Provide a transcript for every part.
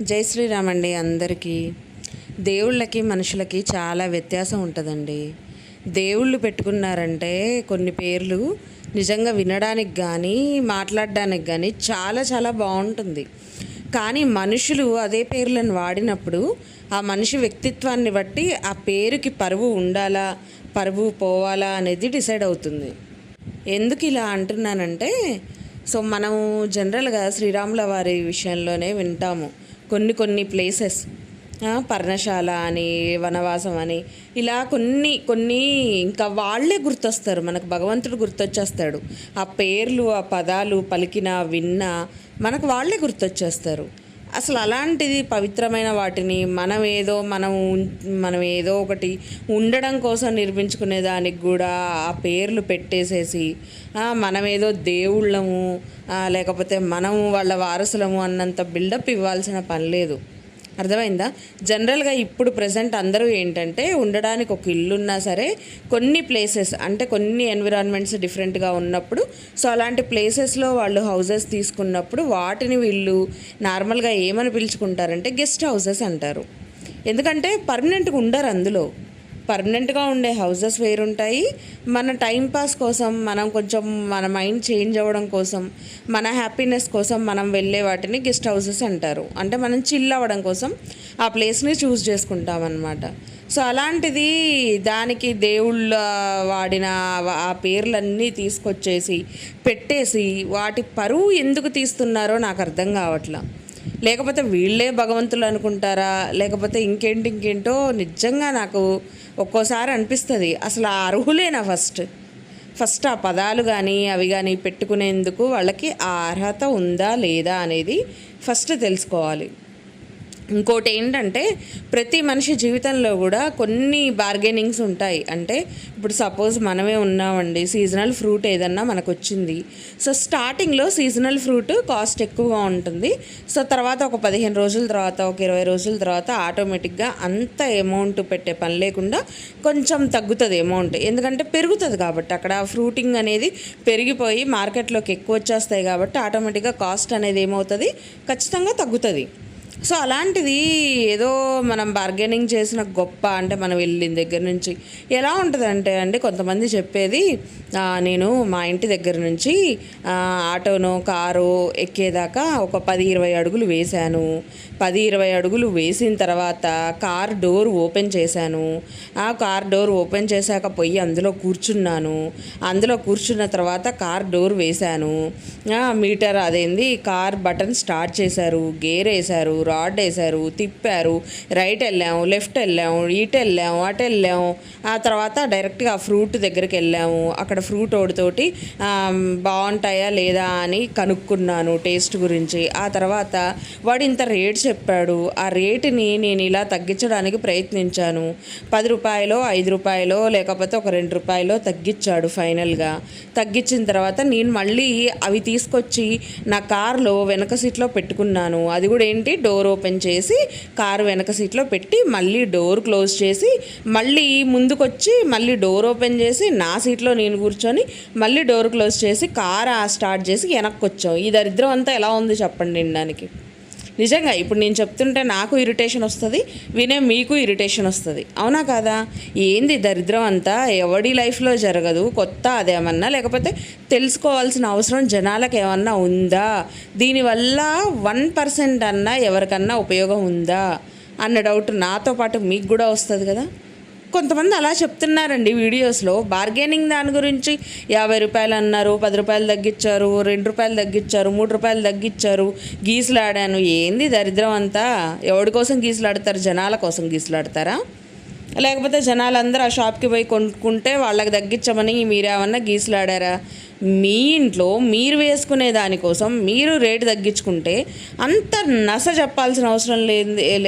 జై శ్రీరామ్ అండి. అందరికీ దేవుళ్ళకి మనుషులకి చాలా వ్యత్యాసం ఉంటుందండి. దేవుళ్ళు పెట్టుకున్నారంటే కొన్ని పేర్లు నిజంగా వినడానికి కానీ మాట్లాడడానికి కానీ చాలా చాలా బాగుంటుంది. కానీ మనుషులు అదే పేర్లను వాడినప్పుడు ఆ మనిషి వ్యక్తిత్వాన్ని బట్టి ఆ పేరుకి పరువు ఉండాలా పరువు పోవాలా అనేది డిసైడ్ అవుతుంది. ఎందుకు ఇలా అంటున్నానంటే మనము జనరల్గా శ్రీరాముల వారి విషయంలోనే వింటాము. కొన్ని ప్లేసెస్ పర్ణశాల అని, వనవాసం అని, ఇలా కొన్ని ఇంకా వాళ్ళే గుర్తొస్తారు మనకు. భగవంతుడు గుర్తొచ్చేస్తాడు. ఆ పేర్లు, ఆ పదాలు పలికిన విన్నా మనకు వాళ్ళే గుర్తొచ్చేస్తారు. అసలు అలాంటిది పవిత్రమైన వాటిని మనం ఏదో ఒకటి ఉండడం కోసం నిర్మించుకునే దానికి కూడా ఆ పేర్లు పెట్టేసేసి మనమేదో దేవుళ్ళము లేకపోతే మనము వాళ్ళ వారసులము అన్నంత బిల్డప్ ఇవ్వాల్సిన పని లేదు. అర్థమైందా? జనరల్గా ఇప్పుడు ప్రజెంట్ అందరూ ఏంటంటే ఉండడానికి ఒక ఇల్లున్నా సరే కొన్ని ప్లేసెస్ అంటే కొన్ని ఎన్విరాన్మెంట్స్ డిఫరెంట్గా ఉన్నప్పుడు అలాంటి ప్లేసెస్లో వాళ్ళు హౌజెస్ తీసుకున్నప్పుడు వాటిని వీళ్ళు నార్మల్గా ఏమని పిలుచుకుంటారంటే గెస్ట్ హౌసెస్ అంటారు. ఎందుకంటే పర్మనెంట్గా ఉండరు అందులో. పర్మనెంట్గా ఉండే హౌజెస్ వేరుంటాయి. మన టైంపాస్ కోసం, మనం కొంచెం మన మైండ్ చేంజ్ అవ్వడం కోసం, మన హ్యాపీనెస్ కోసం మనం వెళ్ళే వాటిని గెస్ట్ హౌసెస్ అంటారు. అంటే మనం చిల్ అవ్వడం కోసం ఆ ప్లేస్ని చూస్ చేసుకుంటాం అన్నమాట. అలాంటిది దానికి దేవుళ్ళ వాడిన ఆ పేర్లన్నీ తీసుకొచ్చేసి పెట్టేసి వాటి పరువు ఎందుకు తీస్తున్నారో నాకు అర్థం కావట్లా. లేకపోతే వీళ్ళే భగవంతులు అనుకుంటారా, లేకపోతే ఇంకేంటో నిజంగా నాకు ఒక్కోసారి అనిపిస్తుంది. అసలు ఆ అర్హులేనా ఫస్ట్ ఆ పదాలు కానీ అవి కానీ పెట్టుకునేందుకు వాళ్ళకి ఆ అర్హత ఉందా లేదా అనేది ఫస్ట్ తెలుసుకోవాలి. ఇంకోటి ఏంటంటే ప్రతి మనిషి జీవితంలో కూడా కొన్ని బార్గెనింగ్స్ ఉంటాయి. అంటే ఇప్పుడు సపోజ్ మనమే ఉన్నామండి, సీజనల్ ఫ్రూట్ ఏదన్నా మనకు వచ్చింది. స్టార్టింగ్లో సీజనల్ ఫ్రూట్ కాస్ట్ ఎక్కువగా ఉంటుంది. తర్వాత ఒక 15 రోజుల తర్వాత, ఒక 20 రోజుల తర్వాత ఆటోమేటిక్గా అంత అమౌంట్ పెట్టే పని లేకుండా కొంచెం తగ్గుతుంది అమౌంట్. ఎందుకంటే పెరుగుతుంది కాబట్టి, అక్కడ ఫ్రూటింగ్ అనేది పెరిగిపోయి మార్కెట్లోకి ఎక్కువ వచ్చేస్తాయి కాబట్టి ఆటోమేటిక్గా కాస్ట్ అనేది ఏమవుతుంది, ఖచ్చితంగా తగ్గుతుంది. అలాంటిది ఏదో మనం బార్గెనింగ్ చేసిన గొప్ప అంటే మనం వెళ్ళిన దగ్గర నుంచి ఎలా ఉంటుందంటే అండి, కొంతమంది చెప్పేది నేను మా ఇంటి దగ్గర నుంచి ఆటోనో కారు ఎక్కేదాకా ఒక 10-20 అడుగులు వేశాను. 10-20 అడుగులు వేసిన తర్వాత కార్ డోర్ ఓపెన్ చేశాను. ఆ కార్ డోర్ ఓపెన్ చేశాక పోయి అందులో కూర్చున్నాను. అందులో కూర్చున్న తర్వాత కార్ డోర్ వేశాను. మీటర్ అదేంది కార్ బటన్ స్టార్ట్ చేశారు, గేర్ వేశారు, రాడ్ వేశారు, తిప్పారు, రైట్ వెళ్ళాము, లెఫ్ట్ వెళ్ళాము, ఇటు వెళ్ళాము, అటు వెళ్ళాము. ఆ తర్వాత డైరెక్ట్గా ఆ ఫ్రూట్ దగ్గరికి వెళ్ళాము. అక్కడ ఫ్రూట్ ఓడితోటి బాగుంటాయా లేదా అని కనుక్కున్నాను టేస్ట్ గురించి. ఆ తర్వాత వాడు ఇంత రేట్ చెప్పాడు. ఆ రేటుని నేను ఇలా తగ్గించడానికి ప్రయత్నించాను. 10 రూపాయలో 5 రూపాయలో లేకపోతే ఒక 2 రూపాయలో తగ్గించాడు. ఫైనల్గా తగ్గించిన తర్వాత నేను మళ్ళీ అవి తీసుకొచ్చి నా కార్లో వెనక సీట్లో పెట్టుకున్నాను. అది కూడా ఏంటి, డోర్ ఓపెన్ చేసి కారు వెనక సీట్లో పెట్టి మళ్ళీ డోర్ క్లోజ్ చేసి మళ్ళీ ముందుకొచ్చి మళ్ళీ డోర్ ఓపెన్ చేసి నా సీట్లో నేను కూర్చొని మళ్ళీ డోర్ క్లోజ్ చేసి కారు స్టార్ట్ చేసి వెనక్కి వచ్చాం. ఈ దరిద్రం అంతా ఎలా ఉంది చెప్పండి వినడానికి. నిజంగా ఇప్పుడు నేను చెప్తుంటే నాకు ఇరిటేషన్ వస్తుంది, వినే మీకు ఇరిటేషన్ వస్తుంది. అవునా కాదా? ఏంది దరిద్రం అంతా? ఎవడి లైఫ్లో జరగదు, కొత్త అదేమన్నా, లేకపోతే తెలుసుకోవాల్సిన అవసరం జనాలకు ఏమన్నా ఉందా? దీనివల్ల 1% అన్నా ఎవరికన్నా ఉపయోగం ఉందా అన్న డౌట్ నాతో పాటు మీకు కూడా వస్తుంది కదా. కొంతమంది అలా చెప్తున్నారండి వీడియోస్లో. బార్గెనింగ్ దాని గురించి 50 రూపాయలు అన్నారు, 10 రూపాయలు తగ్గించారు, 2 రూపాయలు తగ్గించారు, 3 రూపాయలు తగ్గించారు, గీసులాడాను. ఏంది దరిద్రం అంతా? ఎవరి కోసం గీసులాడతారు? జనాల కోసం గీసులాడతారా? లేకపోతే జనాలందరూ ఆ షాప్కి పోయి కొనుక్కుంటే వాళ్ళకి తగ్గించమని మీరేమన్నా గీసులాడారా? మీ ఇంట్లో మీరు వేసుకునే దానికోసం మీరు రేటు తగ్గించుకుంటే అంత నస చెప్పాల్సిన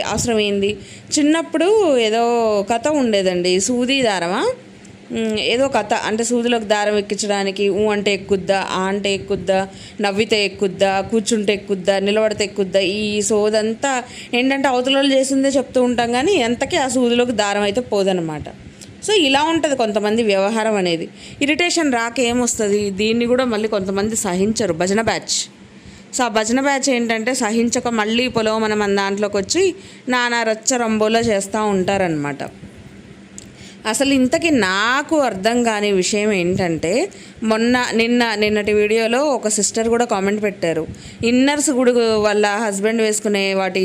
అవసరం ఏంది? చిన్నప్పుడు ఏదో కథ ఉండేదండి, సూది దారమా ఏదో కథ. అంటే సూదిలోకి దారం ఎక్కించడానికి అంటే ఎక్కుద్దా, అంటే ఎక్కుద్దా, నవ్వితే ఎక్కుద్దా, కూర్చుంటే ఎక్కుద్దా, నిలబడితే ఎక్కుద్దా, ఈ సోదంతా ఏంటంటే అవతల చేసిందే చెప్తూ ఉంటాం కానీ ఎంతకీ ఆ సూదిలోకి దారం అయితే పోదనమాట. ఇలా ఉంటుంది కొంతమంది వ్యవహారం అనేది. ఇరిటేషన్ రాక ఏమొస్తుంది? దీన్ని కూడా మళ్ళీ కొంతమంది సహించరు. భజన బ్యాచ్ సో ఆ భజన బ్యాచ్ ఏంటంటే సహించక మళ్ళీ పొలవమని మన దాంట్లోకి వచ్చి నానా రచ్చ రంబోలో చేస్తూ ఉంటారనమాట. అసలు ఇంతకీ నాకు అర్థం కాని విషయం ఏంటంటే నిన్నటి వీడియోలో ఒక సిస్టర్ కూడా కామెంట్ పెట్టారు, ఇన్నర్స్ కూడా వాళ్ళ హస్బెండ్ వేసుకునే వాటి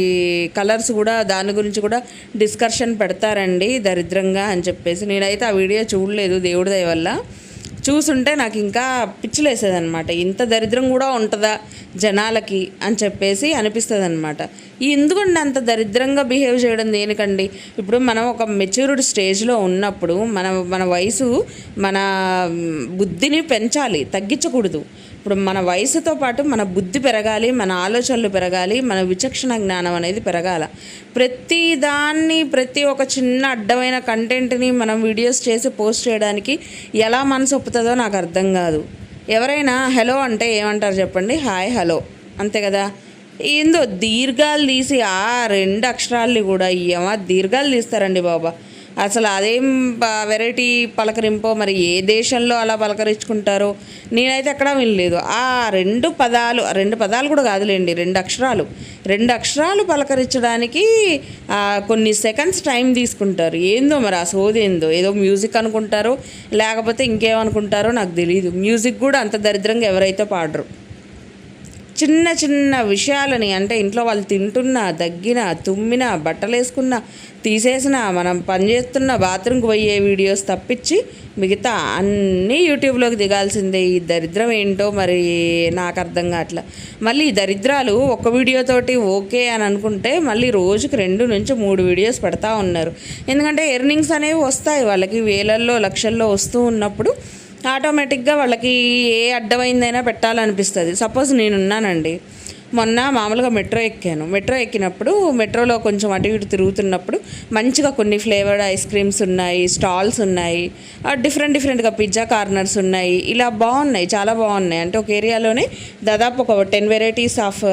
కలర్స్ కూడా దాని గురించి కూడా డిస్కషన్ పెడతారండి దరిద్రంగా అని చెప్పేసి. నేనైతే ఆ వీడియో చూడలేదు, దేవుడి దయ వల్ల. చూసుంటే నాకు ఇంకా పిచ్చిలేసేదనమాట, ఇంత దరిద్రం కూడా ఉంటుందా జనాలకి అని చెప్పేసి అనిపిస్తుంది అనమాట. ఎందుకండి అంత దరిద్రంగా బిహేవ్ చేయడం దేనికండి? ఇప్పుడు మనం ఒక మెచ్యూర్డ్ స్టేజ్లో ఉన్నప్పుడు మన వయసు మన బుద్ధిని పెంచాలి, తగ్గించకూడదు. ఇప్పుడు మన వయసుతో పాటు మన బుద్ధి పెరగాలి, మన ఆలోచనలు పెరగాలి, మన విచక్షణ జ్ఞానం అనేది పెరగాల. ప్రతి ఒక చిన్న అడ్డమైన కంటెంట్ని మనం వీడియోస్ చేసి పోస్ట్ చేయడానికి ఎలా మనసు ఒప్పుతుందో నాకు అర్థం కాదు. ఎవరైనా హలో అంటే ఏమంటారు చెప్పండి? హాయ్ హలో, అంతే కదా. ఏందో దీర్ఘాలు తీసి ఆ 2 అక్షరాల్ని కూడా దీర్ఘాలు తీస్తారండి బాబా. అసలు అదేం వెరైటీ పలకరింపో, మరి ఏ దేశంలో అలా పలకరించుకుంటారో నేనైతే ఎక్కడా వినలేదు. ఆ 2 పదాలు కూడా కాదులేండి, 2 అక్షరాలు పలకరించడానికి కొన్ని సెకండ్స్ టైం తీసుకుంటారు. ఏందో మరి ఆ సోది ఏందో, ఏదో మ్యూజిక్ అనుకుంటారో లేకపోతే ఇంకేమనుకుంటారో నాకు తెలియదు. మ్యూజిక్ కూడా అంత దరిద్రంగా ఎవరైతే పాడరు. చిన్న చిన్న విషయాలని, అంటే ఇంట్లో వాళ్ళు తింటున్నా, దగ్గినా, తుమ్మినా, బట్టలు వేసుకున్నా, తీసేసినా, మనం పనిచేస్తున్న బాత్రూమ్కి పోయే వీడియోస్ తప్పించి మిగతా అన్నీ యూట్యూబ్లోకి దిగాల్సిందే. ఈ దరిద్రం ఏంటో మరి నాకు అర్థం కావట్లా. మళ్ళీ ఈ దరిద్రాలు ఒక వీడియోతోటి ఓకే అని అనుకుంటే మళ్ళీ రోజుకి 2 నుంచి 3 వీడియోస్ పెడతా ఉన్నారు. ఎందుకంటే ఎర్నింగ్స్ అనేవి వస్తాయి వాళ్ళకి, వేలల్లో లక్షల్లో వస్తూ ఉన్నప్పుడు ఆటోమేటిక్గా వాళ్ళకి ఏ అడ్డమైందైనా పెట్టాలనిపిస్తుంది. సపోజ్ నేనున్నానండి, మొన్న మామూలుగా మెట్రో ఎక్కినప్పుడు మెట్రోలో కొంచెం అటు ఇటు తిరుగుతున్నప్పుడు మంచిగా కొన్ని ఫ్లేవర్డ్ ఐస్ క్రీమ్స్ ఉన్నాయి, స్టాల్స్ ఉన్నాయి, డిఫరెంట్గా పిజ్జా కార్నర్స్ ఉన్నాయి. ఇలా బాగున్నాయి, చాలా బాగున్నాయి. అంటే ఒక ఏరియాలోనే దాదాపు ఒక 10 వెరైటీస్ ఆఫ్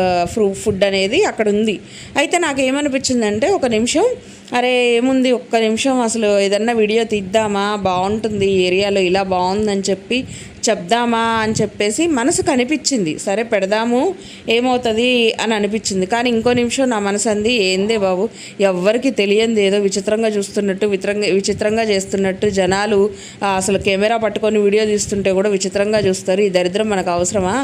ఫుడ్ అనేది అక్కడ ఉంది. అయితే నాకు ఏమనిపించిందంటే ఒక నిమిషం, అరే ఏముంది ఒక్క నిమిషం అసలు ఏదన్నా వీడియో తీద్దామా, బాగుంటుంది ఈ ఏరియాలో, ఇలా బాగుందని చెప్పి చెప్దామా అని చెప్పేసి మనసుకు అనిపించింది. సరే పెడదాము ఏమవుతుంది అని అనిపించింది. కానీ ఇంకో నిమిషం నా మనసు అంది, ఏందే బాబు, ఎవ్వరికి తెలియంది ఏదో విచిత్రంగా చూస్తున్నట్టు, విచిత్రంగా చేస్తున్నట్టు జనాలు అసలు కెమెరా పట్టుకొని వీడియో తీస్తుంటే కూడా విచిత్రంగా చూస్తారు. ఈ దరిద్రం మనకు అవసరమా?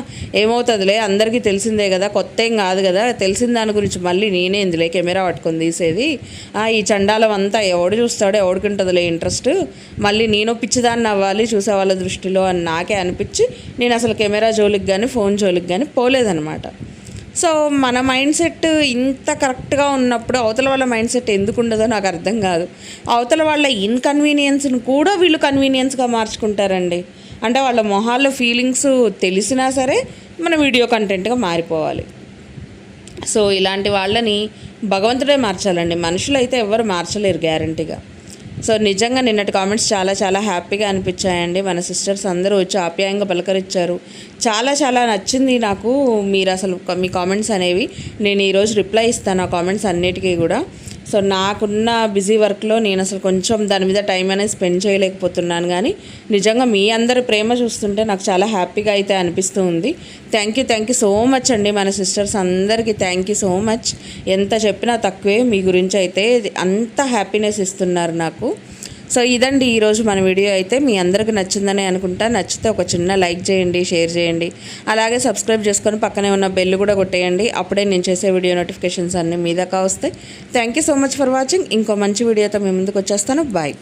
ఏమవుతుందిలే, అందరికీ తెలిసిందే కదా, కొత్త ఏం కాదు కదా, తెలిసిన దాని గురించి మళ్ళీ నేనేందులే కెమెరా పట్టుకొని తీసేది, ఈ చండాలం అంతా ఎవడు చూస్తాడో, ఎవడికి ఉంటుందిలే ఇంట్రెస్ట్, మళ్ళీ నేను పిచ్చిదాన్ని అవ్వాలి చూసే వాళ్ళ దృష్టిలో అని నాకే అనిపించి నేను అసలు కెమెరా జోలికి కానీ ఫోన్ జోలికి కానీ పోలేదన్నమాట. సో మన మైండ్ సెట్ ఇంత కరెక్ట్గా ఉన్నప్పుడు అవతల వాళ్ళ మైండ్ సెట్ ఎందుకు ఉండదో నాకు అర్థం కాదు. అవతల వాళ్ళ ఇన్కన్వీనియన్స్ని కూడా వీళ్ళు కన్వీనియన్స్గా మార్చుకుంటారండి. అంటే వాళ్ళ మొహాల్లో ఫీలింగ్స్ తెలిసినా సరే మన వీడియో కంటెంట్గా మారిపోవాలి. సో ఇలాంటి వాళ్ళని భగవంతుడే మార్చాలండి, మనుషులు అయితే ఎవరు మార్చలేరు గ్యారంటీగా. సో నిజంగా నిన్నటి కామెంట్స్ చాలా చాలా హ్యాపీగా అనిపించాయండి. మన సిస్టర్స్ అందరూ వచ్చి ఆప్యాయంగా పలకరించారు. చాలా చాలా నచ్చింది నాకు మీరు అసలు మీ కామెంట్స్ అనేవి. నేను ఈరోజు రిప్లై ఇస్తాను ఆ కామెంట్స్ అన్నిటికీ కూడా. సో నాకున్న బిజీ వర్క్లో నేను అసలు కొంచెం దాని మీద టైం అనేది స్పెండ్ చేయలేకపోతున్నాను. కానీ నిజంగా మీ అందరి ప్రేమ చూస్తుంటే నాకు చాలా హ్యాపీగా అయితే అనిపిస్తూ ఉంది. థ్యాంక్ యూ సో మచ్ అండి. మన సిస్టర్స్ అందరికీ థ్యాంక్ యూ సో మచ్. ఎంత చెప్పినా తక్కువే, మీ గురించి అయితే అంత హ్యాపీనెస్ ఇస్తున్నారు నాకు. సో ఇదండి ఈరోజు మన వీడియో అయితే. మీ అందరికీ నచ్చిందని అనుకుంటా. నచ్చితే ఒక చిన్న లైక్ చేయండి, షేర్ చేయండి, అలాగే సబ్స్క్రైబ్ చేసుకొని పక్కనే ఉన్న బెల్ కూడా కొట్టేయండి. అప్పుడే నేను చేసే వీడియో నోటిఫికేషన్స్ అన్నీ మీ దాకా వస్తాయి. Thank you so much for watching. ఇంకో మంచి వీడియోతో మీ ముందుకు వచ్చేస్తాను. బాయ్.